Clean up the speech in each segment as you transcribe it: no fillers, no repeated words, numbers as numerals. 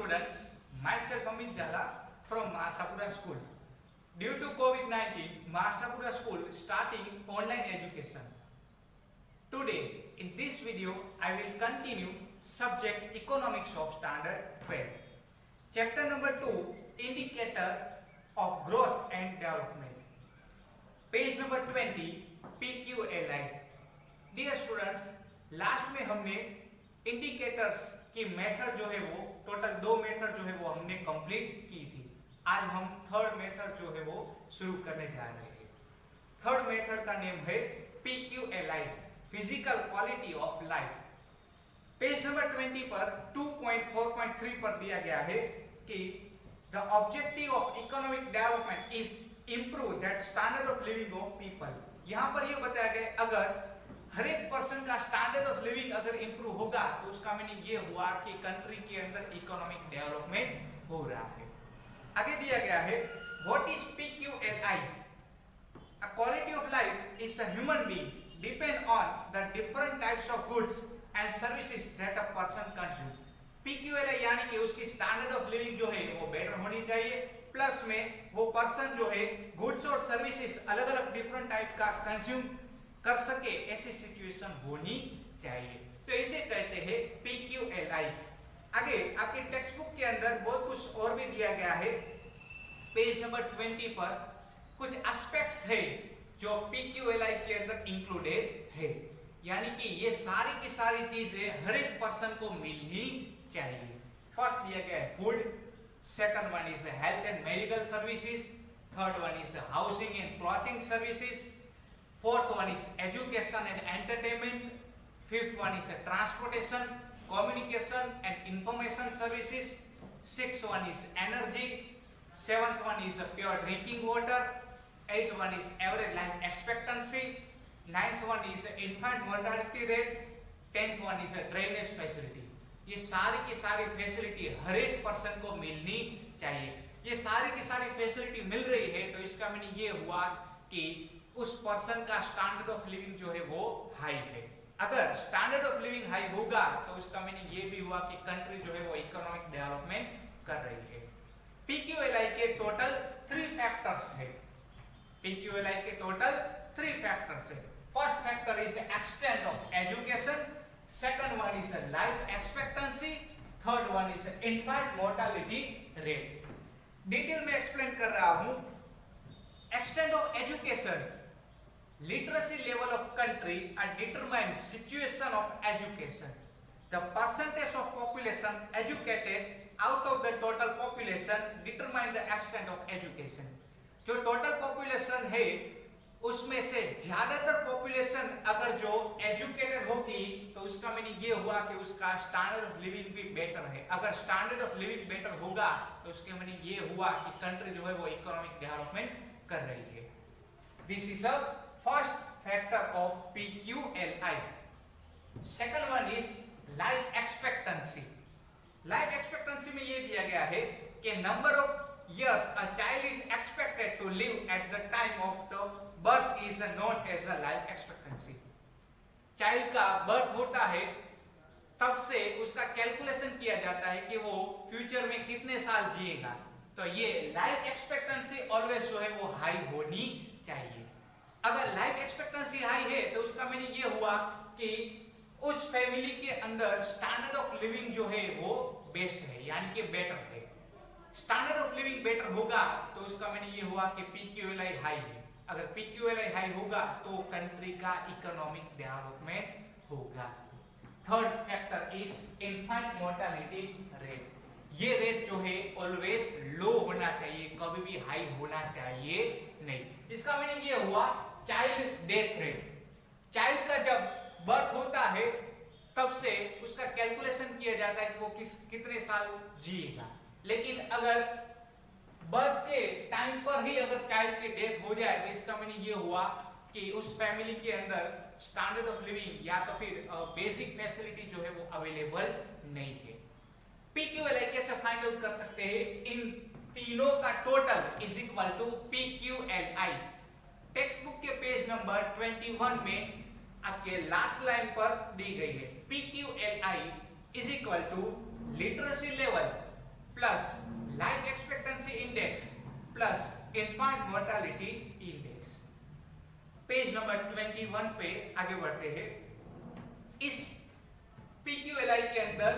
students, myself Amit Jhala from Mahasapura School. Due to COVID-19, Mahasapura School starting online education. Today, in this video, I will continue subject Economics of Standard 12. Chapter number 2, Indicator of Growth and Development. Page number 20, PQLI. Dear students, last में हमने indicators की method जो है वो total 2 method जो है वो हमने कंप्लीट की थी. आज हम थर्ड मेथड जो है वो शुरू करने जा रहे हैं. थर्ड मेथड का नेम है PQLI, physical quality of life. Page number 20 पर 2.4.3 पर दिया गया है कि the objective of economic development is improve that standard of living of people. यहाँ पर ये बताया गया अगर हर एक पर्सन का स्टैंडर्ड ऑफ लिविंग अगर इंप्रूव होगा तो उसका मीनिंग ये हुआ कि कंट्री के अंदर इकोनॉमिक डेवलपमेंट हो रहा है. आगे दिया गया है what is PQLI. A quality of life is a human being depend on the different types of goods and services that a person consume. PQLI यानी कि उसकी स्टैंडर्ड ऑफ लिविंग जो है वो बेटर होनी चाहिए, प्लस में वो पर्सन जो है गुड्स और सर्विसेज अलग अलग डिफरेंट टाइप का कंज्यूम कर सके, ऐसी सिचुएशन होनी चाहिए. तो इसे कहते हैं PQLI. आगे आपके टेक्स्ट बुक के अंदर बहुत कुछ और भी दिया गया है. पेज नंबर 20 पर कुछ एस्पेक्ट्स है जो PQLI के अंदर इंक्लूडेड है, यानी कि ये सारी की सारी चीजें हर एक पर्सन को मिलनी चाहिए. फर्स्ट दिया गया है food, second one is health and medical services, third one is housing and clothing services, fourth one is education and entertainment, fifth one is transportation, communication and information services, sixth one is energy, seventh one is pure drinking water, eighth one is average life expectancy, ninth one is infant mortality rate, tenth one is drainage facility. ये सारी की सारी facility हर एक person को मिलनी चाहिए. ये सारी की सारी फैसिलिटी मिल रही है तो इसका मीनिंग ये हुआ कि उस पर्सन का स्टैंडर्ड ऑफ लिविंग जो है वो हाई है. अगर स्टैंडर्ड ऑफ लिविंग हाई होगा तो इसका मीनिंग ये भी हुआ कि कंट्री जो है वो इकोनॉमिक डेवलपमेंट कर रही है. PQLI के टोटल 3 फैक्टर्स है. PQLI के टोटल 3 फैक्टर्स है. First factor is extent of education, second one is life expectancy, third one is infant mortality rate. Detail में एक्सप्लेन कर रहा हूं. Extent of education, literacy level of country are determined situation of education. The percentage of population educated out of the total population determine the extent of education. जो total population है उसमें से ज्यादातर population अगर जो educated होगी तो उसका मीनिंग ये हुआ कि उसका standard of living भी better है. अगर standard of living better होगा तो उसके मीनिंग ये हुआ कि country जो है वो economic development कर रही है. This is a first factor of PQLI. Second one is life expectancy. Life expectancy में ये दिया गया है कि number of years a child is expected to live at the time of the birth is known as a life expectancy. Child का birth होता है तब से उसका कैलकुलेशन किया जाता है कि वो फ्यूचर में कितने साल जिएगा. तो ये लाइफ एक्सपेक्टेंसी ऑलवेज जो है वो हाई होनी चाहिए. अगर लाइफ एक्सपेक्टेंसी हाई है तो उसका मीनिंग ये हुआ कि उस फैमिली के अंदर स्टैंडर्ड ऑफ लिविंग जो है वो बेस्ट है, यानी कि बेटर है. स्टैंडर्ड ऑफ लिविंग बेटर होगा तो उसका मीनिंग ये हुआ कि PQLI हाई है. अगर PQLI हाई होगा तो कंट्री का इकोनॉमिक डेवलपमेंट होगा. Third factor is infant mortality rate. ये रेट जो है ऑलवेज लो होना चाहिए, कभी भी हाई होना चाहिए नहीं. इसका मीनिंग ये हुआ चाइल्ड डेथ रेट. चाइल्ड का जब बर्थ होता है तब से उसका कैलकुलेशन किया जाता है कि वो कितने साल जिएगा. लेकिन अगर बर्थ के टाइम पर ही अगर चाइल्ड की डेथ हो जाए तो इसका मीनिंग ये हुआ कि उस फैमिली के अंदर स्टैंडर्ड ऑफ लिविंग या तो फिर बेसिक फैसिलिटी जो है वो अवेलेबल नहीं है. PQLI कैसे फाइंड आउट कर सकते हैं? इन तीनों का total is equal to PQLI. Textbook के पेज नंबर 21 में आपके लास्ट लाइन पर दी गई है. PQLI is equal to literacy level plus life expectancy index plus infant mortality index. Page number 21 पे आगे बढ़ते हैं। इस PQLI के अंदर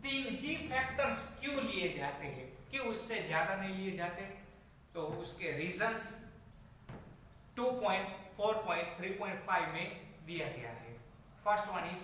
तीन ही फैक्टर्स क्यों लिए जाते हैं, क्यों उससे ज्यादा नहीं लिए जाते, तो उसके रीजंस 2.4.3.5 में दिया गया है। First one is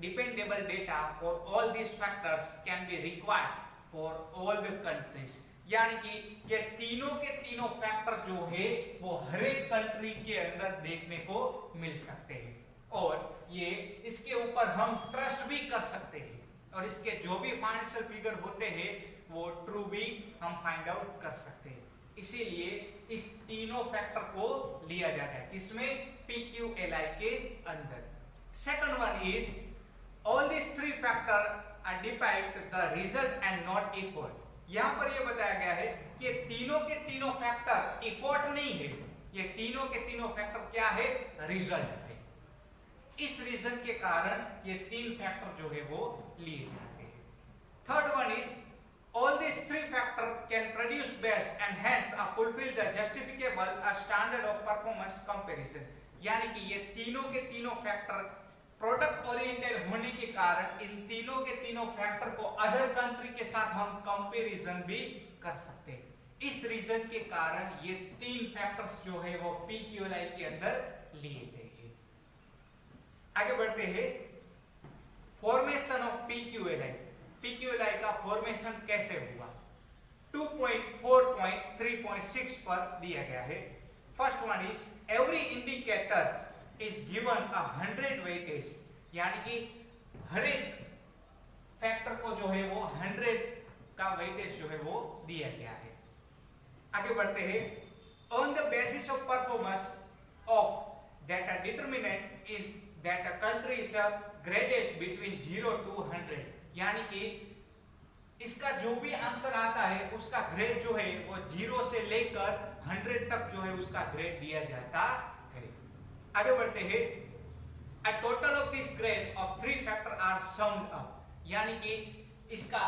dependable data for all these factors can be required for all the countries, यानी कि ये तीनों के तीनों फैक्टर जो है वो हर एक कंट्री के अंदर देखने को मिल सकते हैं और ये इसके ऊपर हम ट्रस्ट भी कर सकते हैं और इसके जो भी फाइनेंशियल फिगर होते हैं वो ट्रू भी हम फाइंड आउट कर सकते हैं। इसीलिए इस तीनों फैक्टर को लिया जाता है, इसमें PQLI के अंदर। Second one is all this three factor depict the result and not effort. यहां पर यह बताया गया है कि तीनों के तीनों फैक्टर एफर्ट नहीं है, ये तीनों के तीनों फैक्टर क्या है, रिजल्ट है। इस रीजन के कारण ये तीन फैक्टर जो है वो लिए जाते हैं। Third one is all these three factors can produce best and hence fulfill the justifiable standard of performance comparison, यानी कि ये तीनों के तीनों फैक्टर प्रोडक्ट ओरिएंटेड होने के कारण इन तीनों के तीनों फैक्टर को अदर कंट्री के साथ हम कंपैरिजन भी कर सकते हैं। इस रीजन के कारण ये तीन फैक्टर्स जो है वो PQLI के अंदर लिए गए हैं। आगे बढ़ते हैं। Formation of PQLI। PQLI का फॉर्मेशन कैसे हुआ, 2.4.3.6 पर दिया गया है। First one is every indicator is given 100 weightage, यानी कि हर एक फैक्टर को जो है वो 100 का वेटेज जो है वो दिया गया है। आगे बढ़ते हैं। On the basis of performance of that determinant in that country is graded between 0 to 100, यानी कि इसका जो भी आंसर आता है उसका ग्रेड जो है वो 0 से लेकर 100 तक जो है उसका ग्रेड दिया जाता है। आगे बढ़ते हैं। A total of this grade of three factor are summed up, यानी कि इसका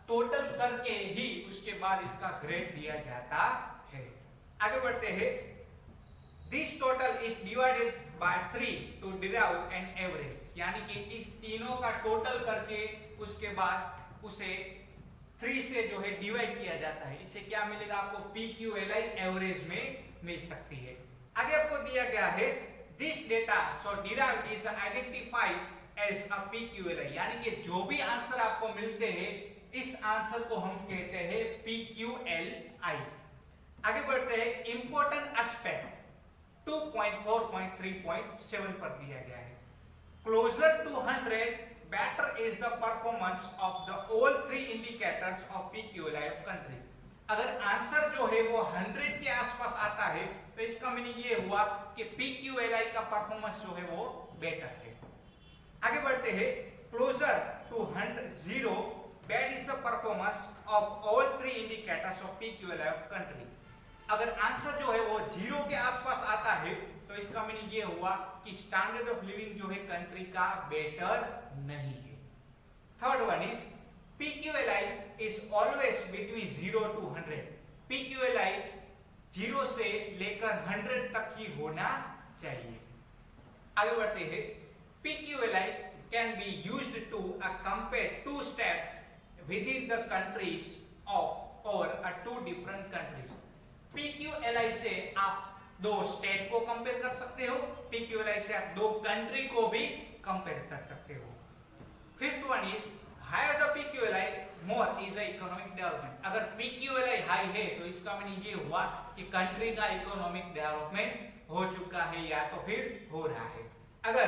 टोटल करके ही उसके बाद इसका ग्रेड दिया जाता है। आगे बढ़ते हैं। This total is divided by 3 to derive an average, यानी कि इस तीनों का टोटल करके उसके बाद उसे 3 से जो है डिवाइड किया जाता है। इससे क्या मिलेगा आपको, PQLI एवरेज में मिल सकती है। आगे आपको दिया गया है this data so derived is identified as a PQLI, यानी कि जो भी आंसर आपको मिलते हैं इस आंसर को हम कहते हैं PQLI। आगे बढ़ते हैं। इंपॉर्टेंट एस्पेक्ट 2.4.3.7 पर दिया गया है। Closer to 100 better is the performance of the all three indicators of PQLI of country। अगर आंसर जो है वो 100 के आसपास आता है तो इसका मीनिंग ये हुआ कि PQLI का परफॉर्मेंस जो है वो बेटर है। आगे बढ़ते हैं। Closer to 0 bad is the performance of all three indicators of PQLI of country। अगर आंसर जो है वो 0 के आसपास आता है तो इसका मीनिंग ये हुआ कि स्टैंडर्ड ऑफ लिविंग जो है कंट्री का बेटर नहीं है। Third one is PQLI is always between 0 to 100। PQLI 0 से लेकर 100 तक ही होना चाहिए। आगे बढ़ते हैं। PQLI can be used to compare two states within the countries of और टू डिफरेंट कंट्रीज। PQLI से आप दो स्टेट को कंपेयर कर सकते हो, PQLI से आप दो कंट्री को भी कंपेयर कर सकते हो। Fifth one is higher the PQLI more is economic development. अगर PQLI हाई है तो इसका मीनिंग ये हुआ कि कंट्री का इकोनॉमिक डेवलपमेंट हो चुका है या तो फिर हो रहा है। अगर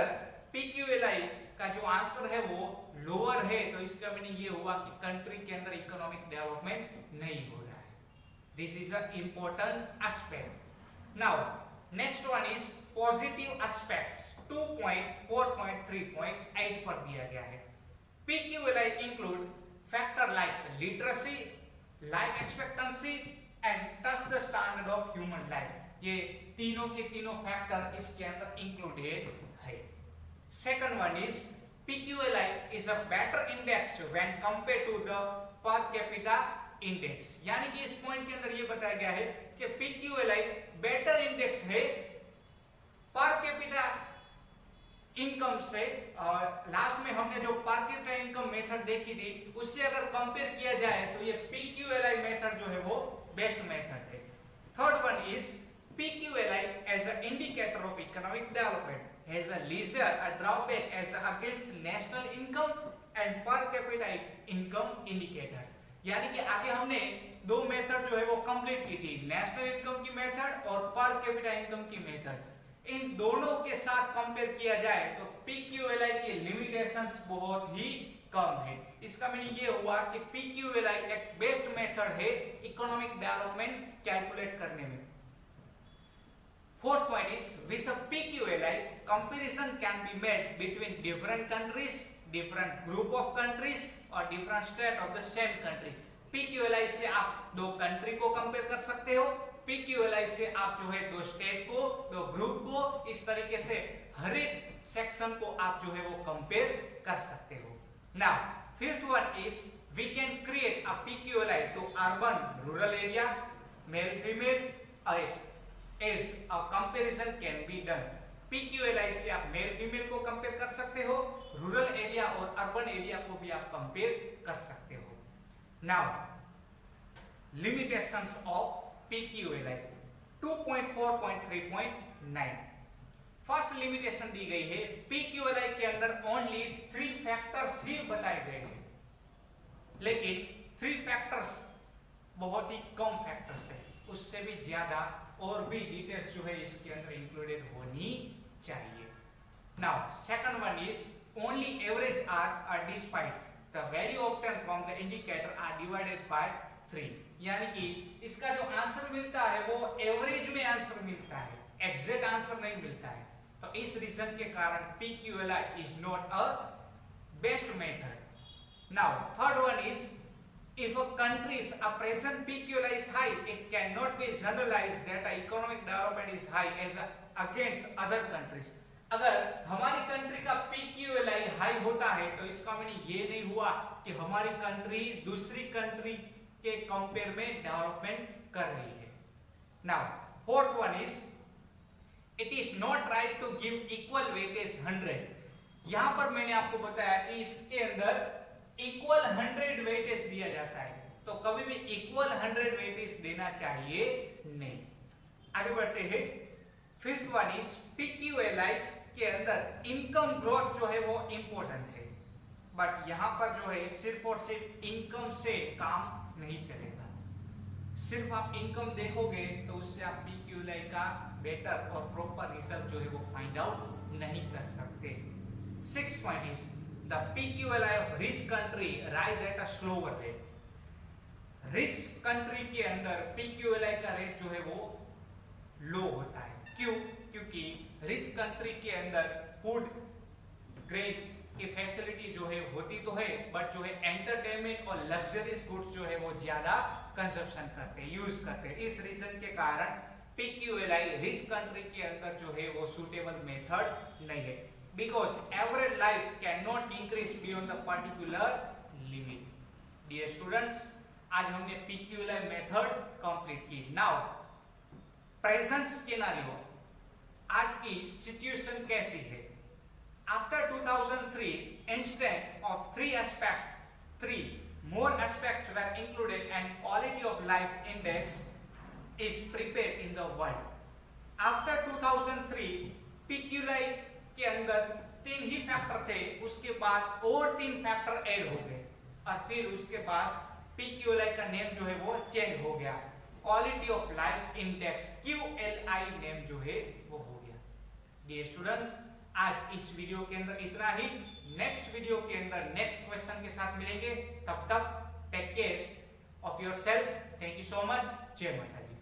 PQLI का जो आंसर है वो लोअर है तो इसका मीनिंग ये हुआ कि कंट्री के अंदर इकोनॉमिक डेवलपमेंट नहीं हो रहा है। This is a important aspect. Now, next one is positive aspects 2.4.3.8 पर दिया गया है। PQLI include factor like literacy, life expectancy and thus the standard of human life। ये तीनों के तीनों फैक्टर इसके अंदर इंक्लूडेड है। Second one is PQLI is a better index when compared to the per capita index। यानी कि इस पॉइंट के अंदर ये बताया गया है कि PQLI बेटर इंडेक्स है पर कैपिटा इनकम से। और लास्ट में हमने जो पर कैपिटा इनकम मेथड देखी थी उससे अगर कंपेयर किया जाए तो ये PQLI मेथड जो है वो बेस्ट मेथड है। Third one is PQLI as an indicator of economic development has a lesser a drawback as against national income and per capita income indicators। यानी कि आगे हमने दो मेथड जो है वो कंप्लीट की थी, नेशनल इनकम की मेथड और पर कैपिटा इनकम की मेथड। इन दोनों के साथ कंपेयर किया जाए तो PQLI की लिमिटेशंस बहुत ही कम है। इसका मीनिंग ये हुआ कि PQLI एक बेस्ट मेथड है इकोनॉमिक डेवलपमेंट कैलकुलेट करने में। Fourth point is with a PQLI comparison can be made between different countries, different group of countries और different state of the same country। PQLI से आप दो कंट्री को compare कर सकते हो, PQLI से आप जो है दो स्टेट को, दो ग्रुप को, इस तरीके से हर एक सेक्शन को आप जो है वो कंपेयर कर सकते हो। Now fifth one is we can create a PQLI to urban rural area male female as a comparison can be done। PQLI से आप मेल फीमेल को कंपेयर कर सकते हो, रूरल एरिया और अर्बन एरिया को भी आप कंपेयर कर सकते हो। Now limitations of PQLI 2.4.3.9। First limitation दी गई है PQLI के अंदर ओनली 3 फैक्टर्स ही बताए गए हैं, लेकिन 3 फैक्टर्स बहुत ही कम फैक्टर्स है, उससे भी ज्यादा और भी डिटेल्स जो है इसके अंदर इंक्लूडेड होनी चाहिए। Now second one is only average are despite the value obtain from the indicator are divided by 3। यानी कि इसका जो आंसर मिलता है वो एवरेज में आंसर मिलता है, एग्जैक्ट आंसर नहीं मिलता है। तो इस रीजन के कारण PQLI is not a best method. Now third one is if a country's present PQLI is high, it cannot be generalized that economic development is high as against other countries। अगर हमारी country का PQLI high होता है तो इसका meaning ये नहीं हुआ कि हमारी कंट्री दूसरी कंट्री के कंपेयर में डेवलपमेंट कर रही है। Now fourth one is it is not right to give equal weightage 100। यहां पर मैंने आपको बताया कि इसके अंदर इक्वल 100 वेटेज दिया जाता है, तो कभी भी इक्वल 100 वेटेज देना चाहिए नहीं। आगे बढ़ते हैं। फिफ्थ वन इज PQLI के अंदर इनकम ग्रोथ जो है वो इंपॉर्टेंट है, बट यहां पर जो है सिर्फ और सिर्फ इनकम से काम नहीं चलेगा। सिर्फ आप इनकम देखोगे तो उससे आप PQLI का बेटर और प्रॉपर रिजल्ट जो है वो फाइंड आउट नहीं कर सकते। Sixth point is the PQLI of rich country rise at a slower rate। Rich country के अंदर PQLI का रेट जो है वो लो होता है। क्यों? क्योंकि रिच कंट्री के अंदर फूड ग्रेड की फैसिलिटी जो है होती तो है, बट जो है एंटरटेनमेंट और लग्जरीज गुड्स जो है वो ज्यादा कंजप्शन करते हैं, यूज करते हैं। इस रीजन के कारण PQLI रिच कंट्री के अंदर जो है वो सूटेबल मेथड नहीं है, because average life cannot increase beyond the particular limit। Dear students, आज हमने PQLI मेथड कंप्लीट की। नाउ प्रेजेंट सिनेरियो, आज की सिचुएशन कैसी है? After 2003 instead of 3 aspects, 3 more aspects were included and quality of life index is prepared in the world। After 2003 PQLI के अंदर 3 ही factor थे, उसके बाद और 3 फैक्टर ऐड हो गए और फिर उसके बाद PQLI का नेम जो है वो चेंज हो गया, quality of life index QLI name जो है वो हो गया। डियर स्टूडेंट, आज इस वीडियो के अंदर इतना ही। नेक्स्ट वीडियो के अंदर नेक्स्ट क्वेश्चन के साथ मिलेंगे, तब तक take care of yourself. Thank you so much. जय माता दी।